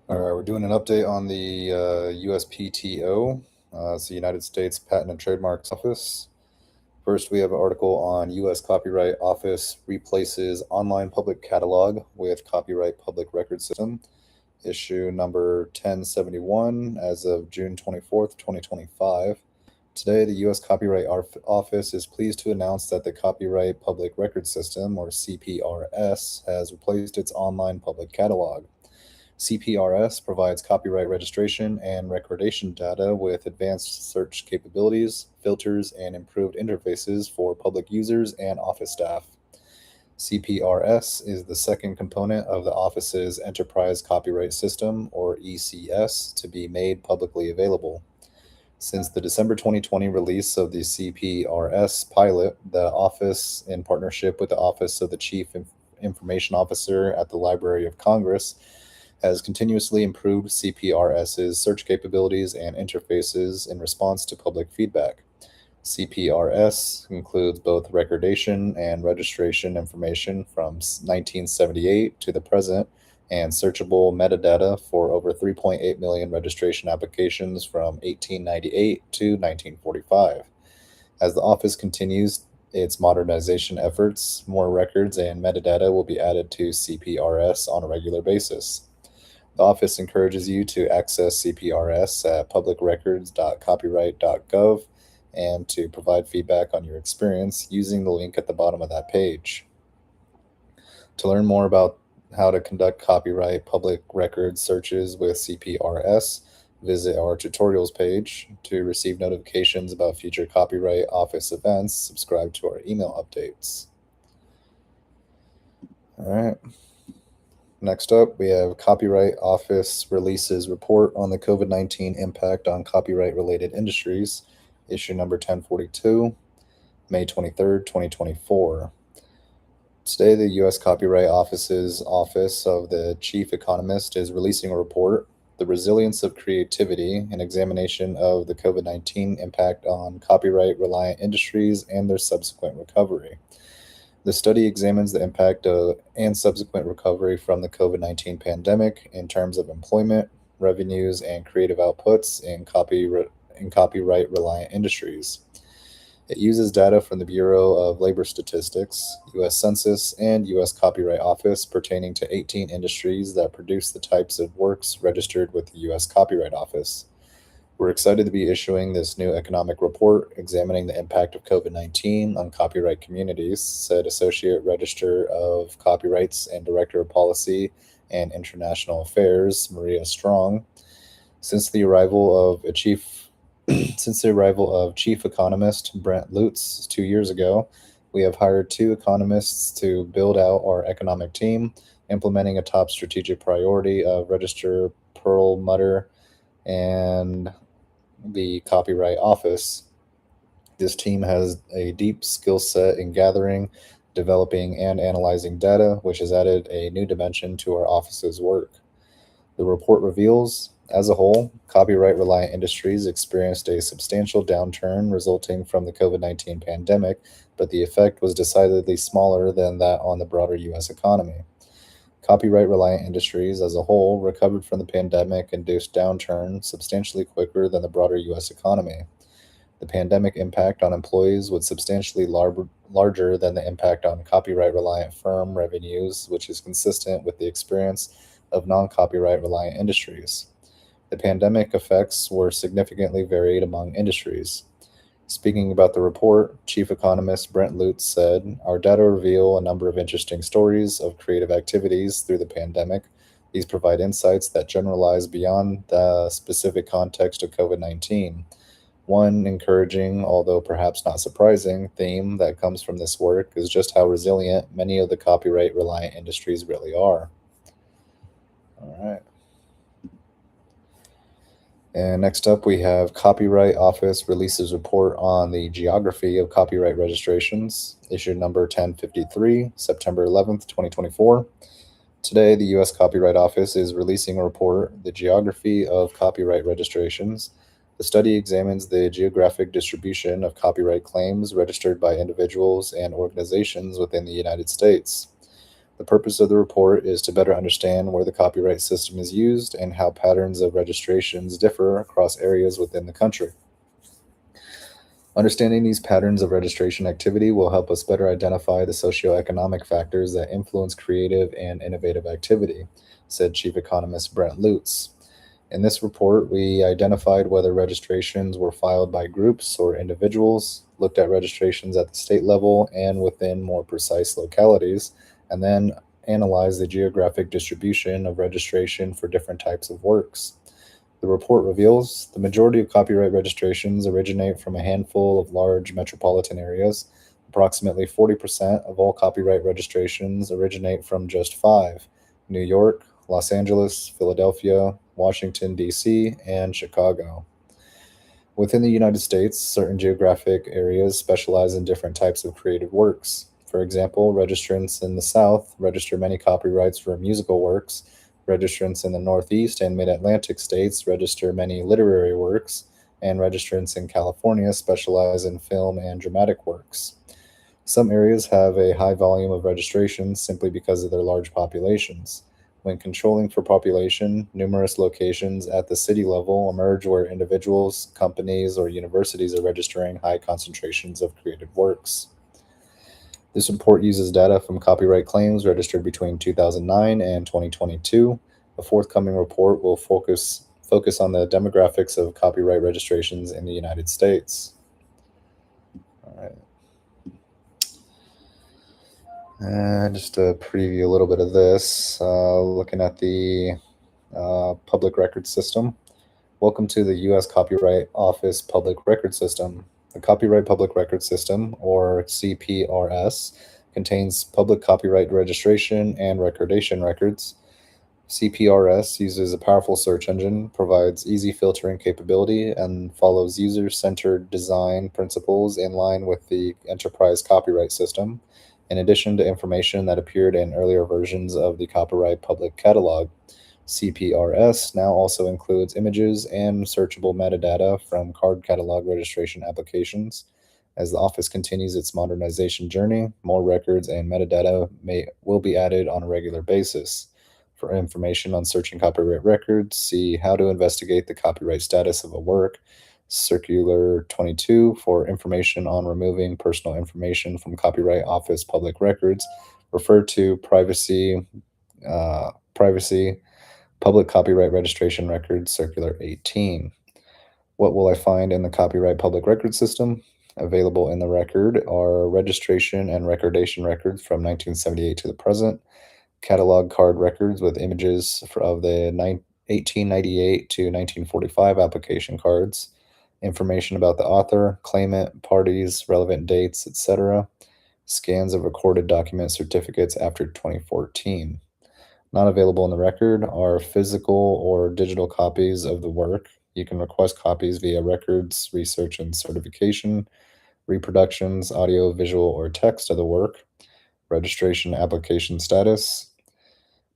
All right, we're doing an update on the USPTO, it's the United States Patent and Trademarks Office. First, we have an article on U.S. Copyright Office replaces online public catalog with Copyright Public Record System, issue number 1071 as of June 24th, 2025. Today, the U.S. Office is pleased to announce that the Copyright Public Record System, or CPRS, has replaced its online public catalog. CPRS provides copyright registration and recordation data with advanced search capabilities, filters, and improved interfaces for public users and office staff. CPRS is the second component of the Office's Enterprise Copyright System, or ECS, to be made publicly available. Since the December 2020 release of the CPRS pilot, the Office, in partnership with the Office of the Information Officer at the Library of Congress, has continuously improved CPRS's search capabilities and interfaces in response to public feedback. CPRS includes both recordation and registration information from 1978 to the present and searchable metadata for over 3.8 million registration applications from 1898 to 1945. As the office continues its modernization efforts, more records and metadata will be added to CPRS on a regular basis. The office encourages you to access CPRS at publicrecords.copyright.gov and to provide feedback on your experience using the link at the bottom of that page. To learn more about how to conduct copyright public record searches with CPRS, visit our tutorials page. To receive notifications about future Copyright Office events, subscribe to our email updates. All right. Next up, we have Copyright Office releases report on the COVID-19 impact on copyright-related industries, issue number 1042, May 23rd, 2024. Today, the U.S. Copyright Office's Office of the Chief Economist is releasing a report, The Resilience of Creativity, an examination of the COVID-19 impact on copyright-reliant industries and their subsequent recovery. The study examines the impact of and subsequent recovery from the COVID-19 pandemic in terms of employment, revenues, and creative outputs in copyright reliant industries. It uses data from the Bureau of Labor Statistics, U.S. Census, and U.S. Copyright Office pertaining to 18 industries that produce the types of works registered with the U.S. Copyright Office. We're excited to be issuing this new economic report examining the impact of COVID-19 on copyright communities, said Associate Register of Copyrights and Director of Policy and International Affairs, Maria Strong. Since the arrival of Chief Economist Brent Lutz 2 years ago, we have hired two economists to build out our economic team, implementing a top strategic priority of Register Perlmutter and the Copyright Office. This team has a deep skill set in gathering, developing, and analyzing data, which has added a new dimension to our office's work. The report reveals, as a whole, copyright reliant industries experienced a substantial downturn resulting from the COVID-19 pandemic, but the effect was decidedly smaller than that on the broader U.S. economy. Copyright reliant industries as a whole recovered from the pandemic induced downturn substantially quicker than the broader U.S. economy. The pandemic impact on employees was substantially larger than the impact on copyright reliant firm revenues, which is consistent with the experience of non copyright reliant industries. The pandemic effects were significantly varied among industries. Speaking about the report, Chief Economist Brent Lutz said, "Our data reveal a number of interesting stories of creative activities through the pandemic. These provide insights that generalize beyond the specific context of COVID-19. One encouraging, although perhaps not surprising, theme that comes from this work is just how resilient many of the copyright reliant industries really are." All right. And next up, we have Copyright Office releases report on the geography of copyright registrations, issue number 1053, September 11th, 2024. Today, the U.S. Copyright Office is releasing a report, The Geography of Copyright Registrations. The study examines the geographic distribution of copyright claims registered by individuals and organizations within the United States. The purpose of the report is to better understand where the copyright system is used and how patterns of registrations differ across areas within the country. Understanding these patterns of registration activity will help us better identify the socioeconomic factors that influence creative and innovative activity, said Chief Economist Brent Lutz. In this report, we identified whether registrations were filed by groups or individuals, looked at registrations at the state level and within more precise localities, and then analyzed the geographic distribution of registration for different types of works. The report reveals the majority of copyright registrations originate from a handful of large metropolitan areas. Approximately 40% of all copyright registrations originate from just five: New York, Los Angeles, Philadelphia, Washington, D.C., and Chicago. Within the United States, certain geographic areas specialize in different types of creative works. For example, registrants in the South register many copyrights for musical works. Registrants in the Northeast and Mid Atlantic states register many literary works, and registrants in California specialize in film and dramatic works. Some areas have a high volume of registrations simply because of their large populations. When controlling for population, numerous locations at the city level emerge where individuals, companies, or universities are registering high concentrations of creative works. This report uses data from copyright claims registered between 2009 and 2022. A forthcoming report will focus on the demographics of copyright registrations in the United States. All right. Just to preview a little bit of this, looking at the public record system. Welcome to the U.S. Copyright Office Public Record System. The Copyright Public Record System, or CPRS, contains public copyright registration and recordation records. CPRS uses a powerful search engine, provides easy filtering capability, and follows user centered design principles in line with the enterprise copyright system, in addition to information that appeared in earlier versions of the Copyright Public Catalog. CPRS now also includes images and searchable metadata from card catalog registration applications. As the office continues its modernization journey, more records and metadata will be added on a regular basis. For information on searching copyright records, see How to Investigate the Copyright Status of a Work, Circular 22, for information on removing personal information from Copyright Office public records. Refer to Privacy Public Copyright Registration Records, Circular 18. What will I find in the Copyright Public Record System? Available in the record are registration and recordation records from 1978 to the present, catalog card records with images of the 1898 to 1945 application cards, information about the author, claimant, parties, relevant dates, etc., scans of recorded document certificates after 2014. Not available in the record are physical or digital copies of the work. You can request copies via records, research and certification, reproductions, audio, visual, or text of the work, registration application status,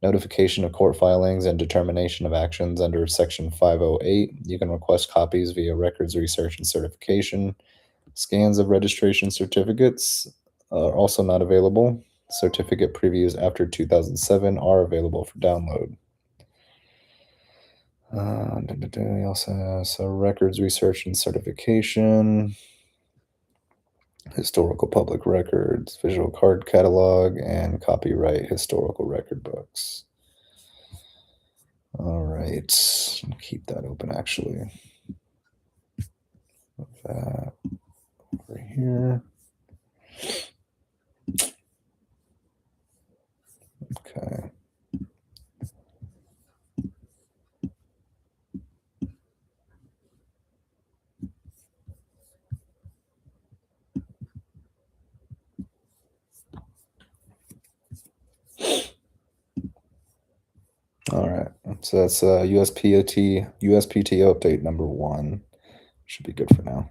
notification of court filings and determination of actions under Section 508. You can request copies via records, research, and certification. Scans of registration certificates are also not available. Certificate previews after 2007 are available for download. We also have records, research, and certification, historical public records, visual card catalog, and copyright historical record books. All right, keep that open actually. Move that over here. Okay. All right, so that's USPTO update number 1. Should be good for now.